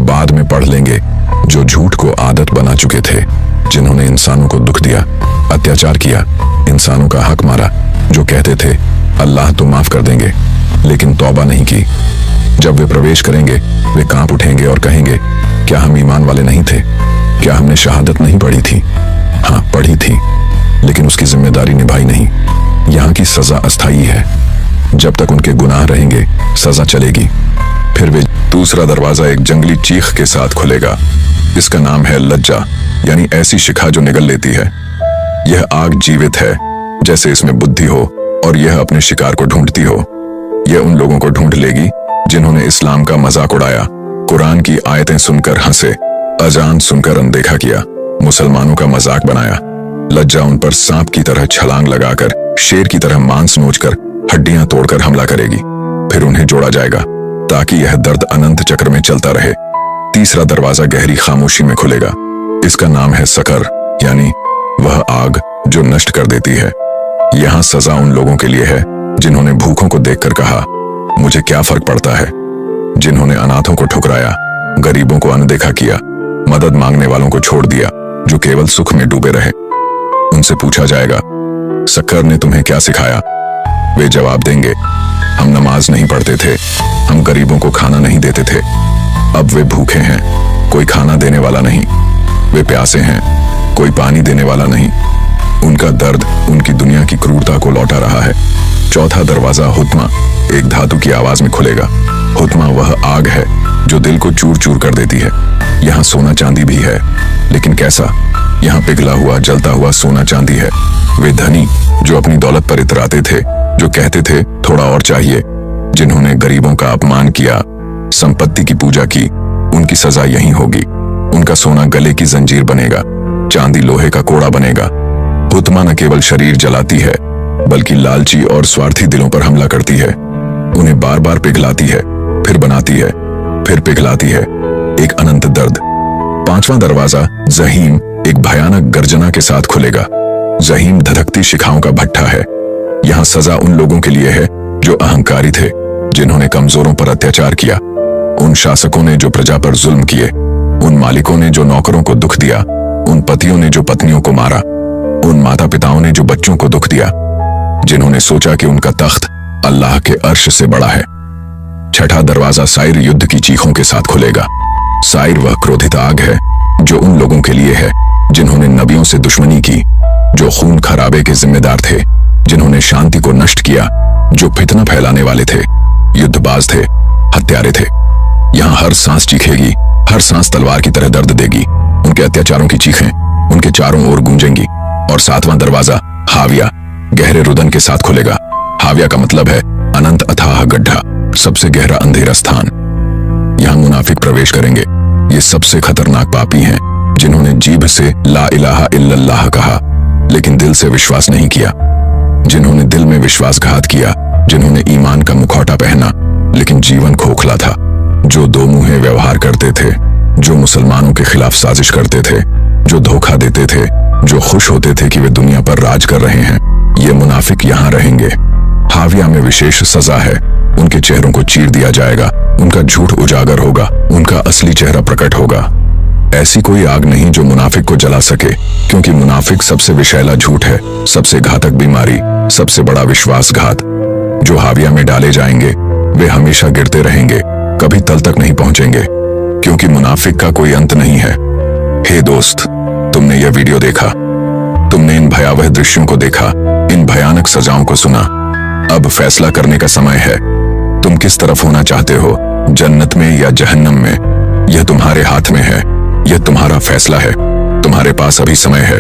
बाद में पढ़ लेंगे, जो झूठ को आदत बना चुके थे, जिन्होंने इंसानों को दुख दिया, अत्याचार किया, इंसानों का हक मारा, जो कहते थे अल्लाह तो माफ कर देंगे, लेकिन तौबा नहीं की। जब वे प्रवेश करेंगे वे कांप उठेंगे और कहेंगे, क्या हम ईमान वाले नहीं थे? क्या हमने शहादत नहीं पढ़ी थी? हाँ, पढ़ी थी, लेकिन उसकी जिम्मेदारी निभाई नहीं। यहाँ की सजा अस्थायी है, जब तक उनके गुनाह रहेंगे सजा चलेगी। फिर वे दूसरा दरवाजा एक जंगली चीख के साथ खुलेगा। इसका नाम है लज्जा, यानी ऐसी शिखा जो निगल लेती है। यह आग जीवित है, जैसे इसमें बुद्धि हो, और यह अपने शिकार को ढूंढती हो। यह उन लोगों को ढूंढ लेगी जिन्होंने इस्लाम का मजाक उड़ाया, कुरान की आयतें सुनकर हंसे, अजान सुनकर अनदेखा किया, मुसलमानों का मजाक बनाया। लज्जा उन पर सांप की तरह छलांग लगाकर, शेर की तरह मांस नोचकर, हड्डियां तोड़कर हमला करेगी। फिर उन्हें जोड़ा जाएगा ताकि यह दर्द अनंत चक्र में चलता रहे। तीसरा दरवाजा गहरी खामोशी में खुलेगा। इसका नाम है सकर, यानी वह आग जो नष्ट कर देती है। यहाँ सजा उन लोगों के लिए है जिन्होंने भूखों को देखकर कहा, मुझे क्या फर्क पड़ता है, जिन्होंने अनाथों को ठुकराया, गरीबों को अनदेखा किया, मदद मांगने वालों को छोड़ दिया, जो केवल सुख में डूबे रहे। उनसे पूछा जाएगा, सकर ने तुम्हें क्या सिखाया? वे जवाब देंगे, हम नमाज नहीं पढ़ते थे, हम गरीबों को खाना नहीं देते थे। अब वे भूखे हैं, कोई खाना देने वाला नहीं। वे प्यासे हैं, कोई पानी देने वाला नहीं। उनका दर्द उनकी दुनिया की क्रूरता को लौटा रहा है। चौथा दरवाजा हुत्मा एक धातु की आवाज में खुलेगा। हुत्मा वह आग है जो दिल को चूर चूर कर देती है। यहाँ सोना चांदी भी है, लेकिन कैसा? यहाँ पिघला हुआ जलता हुआ सोना चांदी है। वे धनी जो अपनी दौलत पर इतराते थे, जो कहते थे थोड़ा और चाहिए, जिन्होंने गरीबों का अपमान किया, संपत्ति की पूजा की, उनकी सजा यही होगी। उनका सोना गले की जंजीर बनेगा, चांदी लोहे का कोड़ा बनेगा। हुत्मा न केवल शरीर जलाती है, बल्कि लालची और स्वार्थी दिलों पर हमला करती है। उन्हें बार बार पिघलाती है, फिर बनाती है, फिर पिघलाती है। एक अनंत दर्द। पांचवा दरवाजा जहीम एक भयानक गर्जना के साथ खुलेगा। जहीम धधकती शिखाओं का भट्ठा है। यहाँ सजा उन लोगों के लिए है जो अहंकारी थे, जिन्होंने कमजोरों पर अत्याचार किया, उन शासकों ने जो प्रजा पर जुल्म किए, उन मालिकों ने जो नौकरों को दुख दिया, उन पतियों ने जो पत्नियों को मारा, उन माता पिताओं ने जो बच्चों को दुख दिया, जिन्होंने सोचा कि उनका तख्त अल्लाह के अर्श से बड़ा है। छठा दरवाजा साइर युद्ध की चीखों के साथ खुलेगा। साइर वह क्रोधित आग है जो उन लोगों के लिए है जिन्होंने नबियों से दुश्मनी की, जो खून खराबे के जिम्मेदार थे, जिन्होंने शांति को नष्ट किया, जो फितना फैलाने वाले थे, युद्धबाज थे, हत्यारे थे। यहाँ हर सांस चीखेगी, हर सांस तलवार की तरह दर्द देगी। उनके अत्याचारों की चीखें उनके चारों ओर गूंजेंगी। और सातवां दरवाजा हाविया गहरे रुदन के साथ खुलेगा। हाविया का मतलब है अनंत अथाह गड्ढा, सबसे गहरा अंधेरा स्थान। यहाँ मुनाफिक प्रवेश करेंगे। ये सबसे खतरनाक पापी हैं जिन्होंने जीभ से ला इलाहा इल्लल्लाह कहा, लेकिन दिल से विश्वास नहीं किया, जिन्होंने दिल में विश्वासघात किया, जिन्होंने ईमान का मुखौटा पहना, लेकिन जीवन खोखला था, जो दो मुंहे व्यवहार करते थे, जो मुसलमानों के खिलाफ साजिश करते थे, जो धोखा देते थे, जो खुश होते थे कि वे दुनिया पर राज कर रहे हैं। ये मुनाफिक यहाँ रहेंगे। हाविया में विशेष सजा है। उनके चेहरों को चीर दिया जाएगा, उनका झूठ उजागर होगा, उनका असली चेहरा प्रकट होगा। ऐसी कोई आग नहीं जो मुनाफिक को जला सके, क्योंकि मुनाफिक सबसे विषैला झूठ है, सबसे घातक बीमारी, सबसे बड़ा विश्वासघात। जो हाविया में डाले जाएंगे वे हमेशा गिरते रहेंगे, कभी तल तक नहीं पहुंचेंगे, क्योंकि मुनाफिक का कोई अंत नहीं है। हे दोस्त, तुमने यह वीडियो देखा, तुमने इन भयावह दृश्यों को देखा, इन भयानक सजाओं को सुना। अब फैसला करने का समय है। तुम किस तरफ होना चाहते हो, जन्नत में या जहन्नम में? यह तुम्हारे हाथ में है। यह तुम्हारा फैसला है। तुम्हारे पास अभी समय है।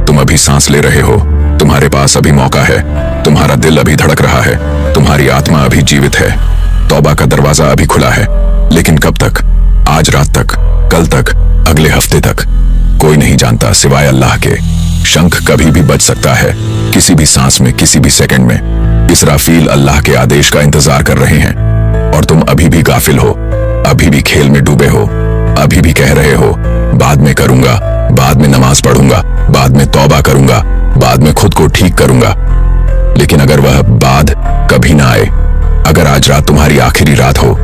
तुम अभी सांस ले रहे हो। तुम्हारे पास अभी मौका है। तुम्हारा दिल अभी धड़क रहा है। तुम्हारी आत्मा अभी जीवित है। तौबा का दरवाजा अभी खुला है। लेकिन कब तक? आज रात तक, कल तक, अगले हफ्ते तक? कोई नहीं जानता सिवाय अल्लाह के। शंख कभी भी बज सकता है, किसी भी सांस में, किसी भी सेकंड में। इसराफील अल्लाह के आदेश का इंतजार कर रहे हैं, और तुम अभी भी गाफिल हो, अभी भी खेल में डूबे हो, अभी भी कह रहे हो बाद में करूंगा, बाद में नमाज पढ़ूंगा, बाद में तौबा करूंगा, बाद में खुद को ठीक करूंगा। लेकिन अगर वह बाद कभी ना आए, अगर आज रात तुम्हारी आखिरी रात हो,